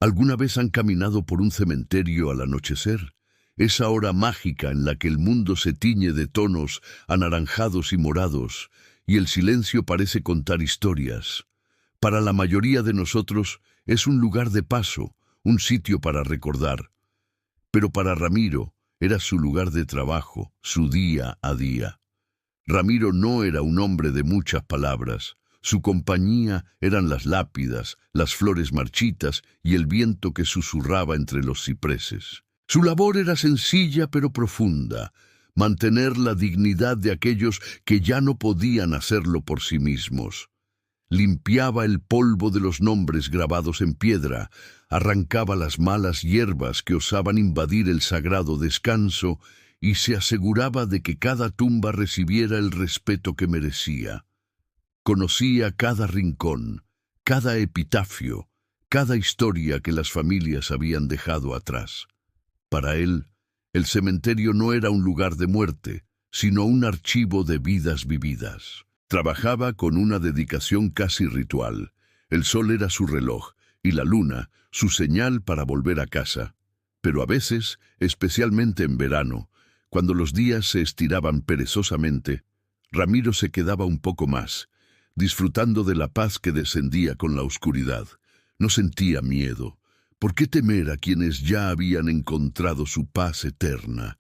¿Alguna vez han caminado por un cementerio al anochecer? Esa hora mágica en la que el mundo se tiñe de tonos anaranjados y morados, y el silencio parece contar historias. Para la mayoría de nosotros es un lugar de paso, un sitio para recordar. Pero para Ramiro era su lugar de trabajo, su día a día. Ramiro no era un hombre de muchas palabras. Su compañía eran las lápidas, las flores marchitas y el viento que susurraba entre los cipreses. Su labor era sencilla pero profunda: mantener la dignidad de aquellos que ya no podían hacerlo por sí mismos. Limpiaba el polvo de los nombres grabados en piedra, arrancaba las malas hierbas que osaban invadir el sagrado descanso y se aseguraba de que cada tumba recibiera el respeto que merecía. Conocía cada rincón, cada epitafio, cada historia que las familias habían dejado atrás. Para él, el cementerio no era un lugar de muerte, sino un archivo de vidas vividas. Trabajaba con una dedicación casi ritual. El sol era su reloj y la luna su señal para volver a casa. Pero a veces, especialmente en verano, cuando los días se estiraban perezosamente, Ramiro se quedaba un poco más, disfrutando de la paz que descendía con la oscuridad. No sentía miedo. ¿Por qué temer a quienes ya habían encontrado su paz eterna?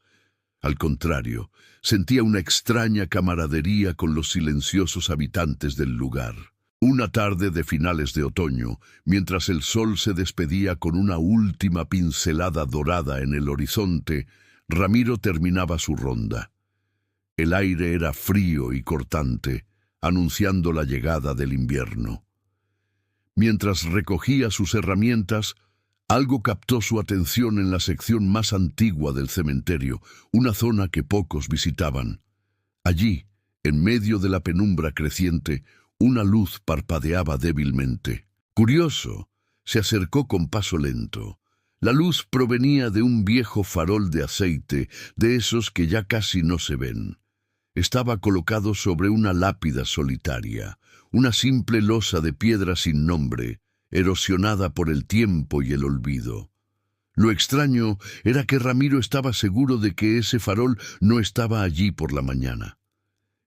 Al contrario, sentía una extraña camaradería con los silenciosos habitantes del lugar. Una tarde de finales de otoño, mientras el sol se despedía con una última pincelada dorada en el horizonte, Ramiro terminaba su ronda. El aire era frío y cortante, anunciando la llegada del invierno. Mientras recogía sus herramientas, algo captó su atención en la sección más antigua del cementerio, una zona que pocos visitaban. Allí, en medio de la penumbra creciente, una luz parpadeaba débilmente. Curioso, se acercó con paso lento. La luz provenía de un viejo farol de aceite, de esos que ya casi no se ven. Estaba colocado sobre una lápida solitaria, una simple losa de piedra sin nombre, erosionada por el tiempo y el olvido. Lo extraño era que Ramiro estaba seguro de que ese farol no estaba allí por la mañana.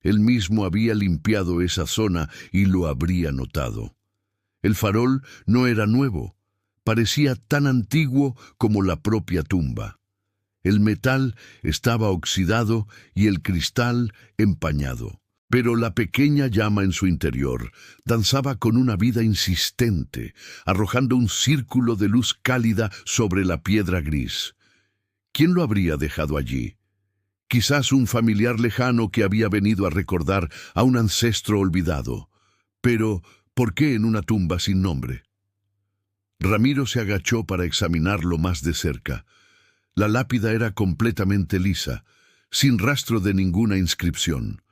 Él mismo había limpiado esa zona y lo habría notado. El farol no era nuevo, parecía tan antiguo como la propia tumba. El metal estaba oxidado y el cristal empañado. Pero la pequeña llama en su interior danzaba con una vida insistente, arrojando un círculo de luz cálida sobre la piedra gris. ¿Quién lo habría dejado allí? Quizás un familiar lejano que había venido a recordar a un ancestro olvidado. Pero, ¿por qué en una tumba sin nombre? Ramiro se agachó para examinarlo más de cerca. La lápida era completamente lisa, sin rastro de ninguna inscripción.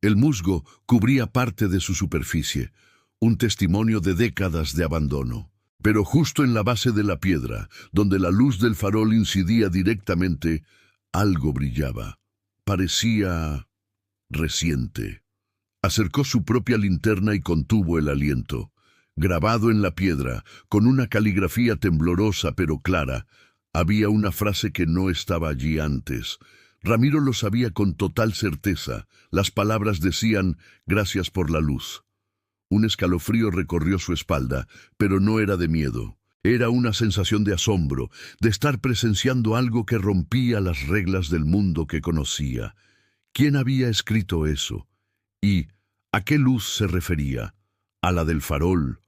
El musgo cubría parte de su superficie, un testimonio de décadas de abandono. Pero justo en la base de la piedra, donde la luz del farol incidía directamente, algo brillaba. Parecía reciente. Acercó su propia linterna y contuvo el aliento. Grabado en la piedra, con una caligrafía temblorosa pero clara, había una frase que no estaba allí antes. Ramiro lo sabía con total certeza. Las palabras decían: «Gracias por la luz». Un escalofrío recorrió su espalda, pero no era de miedo. Era una sensación de asombro, de estar presenciando algo que rompía las reglas del mundo que conocía. ¿Quién había escrito eso? ¿Y a qué luz se refería? ¿A la del farol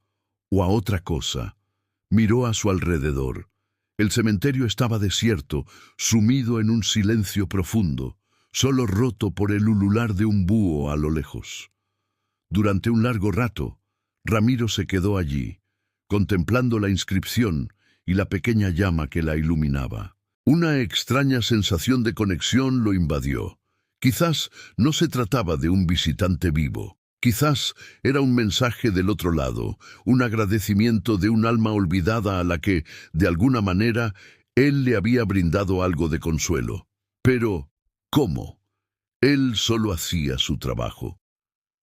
o a otra cosa? Miró a su alrededor. El cementerio estaba desierto, sumido en un silencio profundo, solo roto por el ulular de un búho a lo lejos. Durante un largo rato, Ramiro se quedó allí, contemplando la inscripción y la pequeña llama que la iluminaba. Una extraña sensación de conexión lo invadió. Quizás no se trataba de un visitante vivo. Quizás era un mensaje del otro lado, un agradecimiento de un alma olvidada a la que, de alguna manera, él le había brindado algo de consuelo. Pero, ¿cómo? Él solo hacía su trabajo.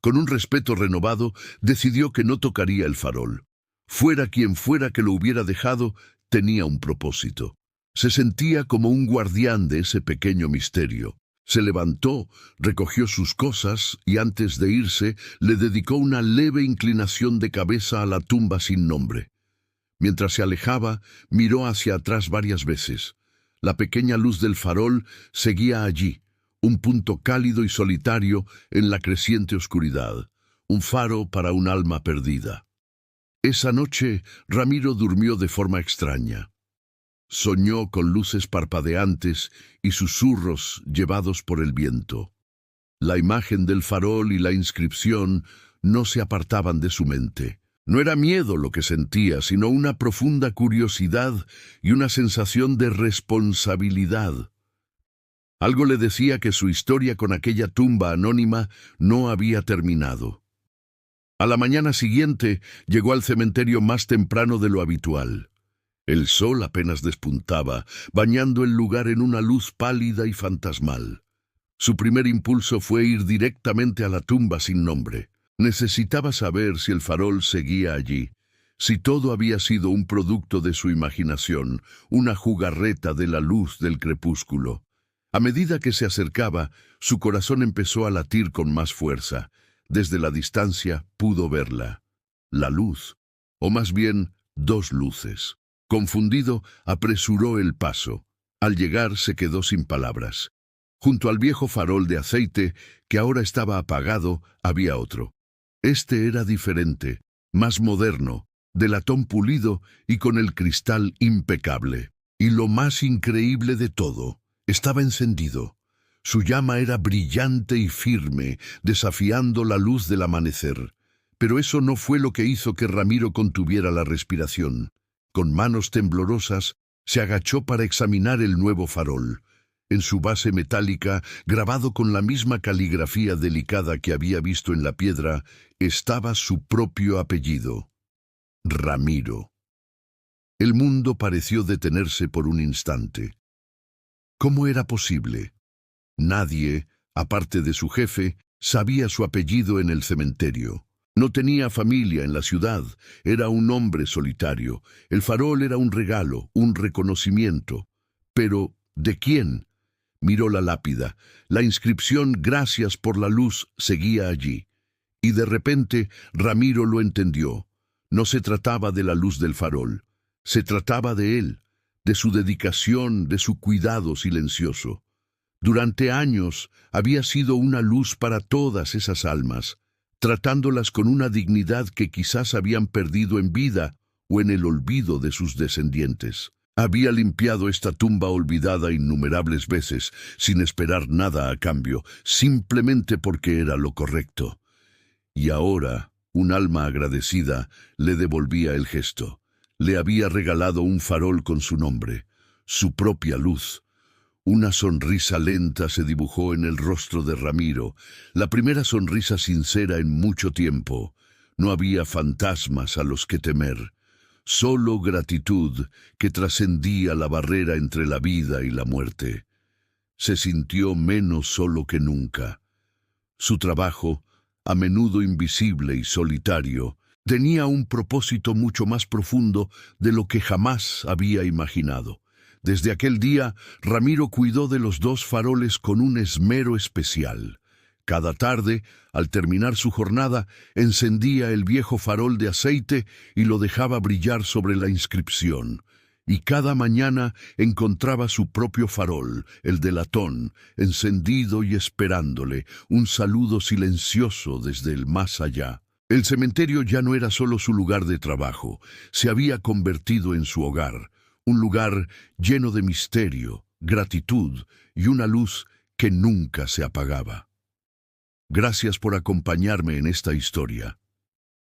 Con un respeto renovado, decidió que no tocaría el farol. Fuera quien fuera que lo hubiera dejado, tenía un propósito. Se sentía como un guardián de ese pequeño misterio. Se levantó, recogió sus cosas y antes de irse le dedicó una leve inclinación de cabeza a la tumba sin nombre. Mientras se alejaba, miró hacia atrás varias veces. La pequeña luz del farol seguía allí, un punto cálido y solitario en la creciente oscuridad, un faro para un alma perdida. Esa noche, Ramiro durmió de forma extraña. Soñó con luces parpadeantes y susurros llevados por el viento. La imagen del farol y la inscripción no se apartaban de su mente. No era miedo lo que sentía, sino una profunda curiosidad y una sensación de responsabilidad. Algo le decía que su historia con aquella tumba anónima no había terminado. A la mañana siguiente llegó al cementerio más temprano de lo habitual. El sol apenas despuntaba, bañando el lugar en una luz pálida y fantasmal. Su primer impulso fue ir directamente a la tumba sin nombre. Necesitaba saber si el farol seguía allí, si todo había sido un producto de su imaginación, una jugarreta de la luz del crepúsculo. A medida que se acercaba, su corazón empezó a latir con más fuerza. Desde la distancia pudo verla. La luz, o más bien, dos luces. Confundido, apresuró el paso. Al llegar se quedó sin palabras. Junto al viejo farol de aceite, que ahora estaba apagado, había otro. Este era diferente, más moderno, de latón pulido y con el cristal impecable. Y lo más increíble de todo, estaba encendido. Su llama era brillante y firme, desafiando la luz del amanecer. Pero eso no fue lo que hizo que Ramiro contuviera la respiración. Con manos temblorosas, se agachó para examinar el nuevo farol. En su base metálica, grabado con la misma caligrafía delicada que había visto en la piedra, estaba su propio apellido: Ramiro. El mundo pareció detenerse por un instante. ¿Cómo era posible? Nadie, aparte de su jefe, sabía su apellido en el cementerio. No tenía familia en la ciudad, era un hombre solitario. El farol era un regalo, un reconocimiento. Pero, ¿de quién? Miró la lápida. La inscripción «Gracias por la luz» seguía allí. Y de repente, Ramiro lo entendió. No se trataba de la luz del farol. Se trataba de él, de su dedicación, de su cuidado silencioso. Durante años había sido una luz para todas esas almas, tratándolas con una dignidad que quizás habían perdido en vida o en el olvido de sus descendientes. Había limpiado esta tumba olvidada innumerables veces, sin esperar nada a cambio, simplemente porque era lo correcto. Y ahora, un alma agradecida le devolvía el gesto. Le había regalado un farol con su nombre, su propia luz. Una sonrisa lenta se dibujó en el rostro de Ramiro, la primera sonrisa sincera en mucho tiempo. No había fantasmas a los que temer, solo gratitud que trascendía la barrera entre la vida y la muerte. Se sintió menos solo que nunca. Su trabajo, a menudo invisible y solitario, tenía un propósito mucho más profundo de lo que jamás había imaginado. Desde aquel día, Ramiro cuidó de los dos faroles con un esmero especial. Cada tarde, al terminar su jornada, encendía el viejo farol de aceite y lo dejaba brillar sobre la inscripción. Y cada mañana encontraba su propio farol, el de latón, encendido y esperándole, un saludo silencioso desde el más allá. El cementerio ya no era solo su lugar de trabajo, se había convertido en su hogar. Un lugar lleno de misterio, gratitud y una luz que nunca se apagaba. Gracias por acompañarme en esta historia.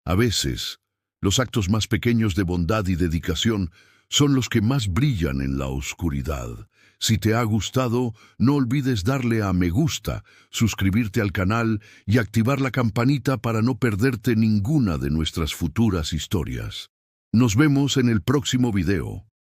A veces, los actos más pequeños de bondad y dedicación son los que más brillan en la oscuridad. Si te ha gustado, no olvides darle a me gusta, suscribirte al canal y activar la campanita para no perderte ninguna de nuestras futuras historias. Nos vemos en el próximo video.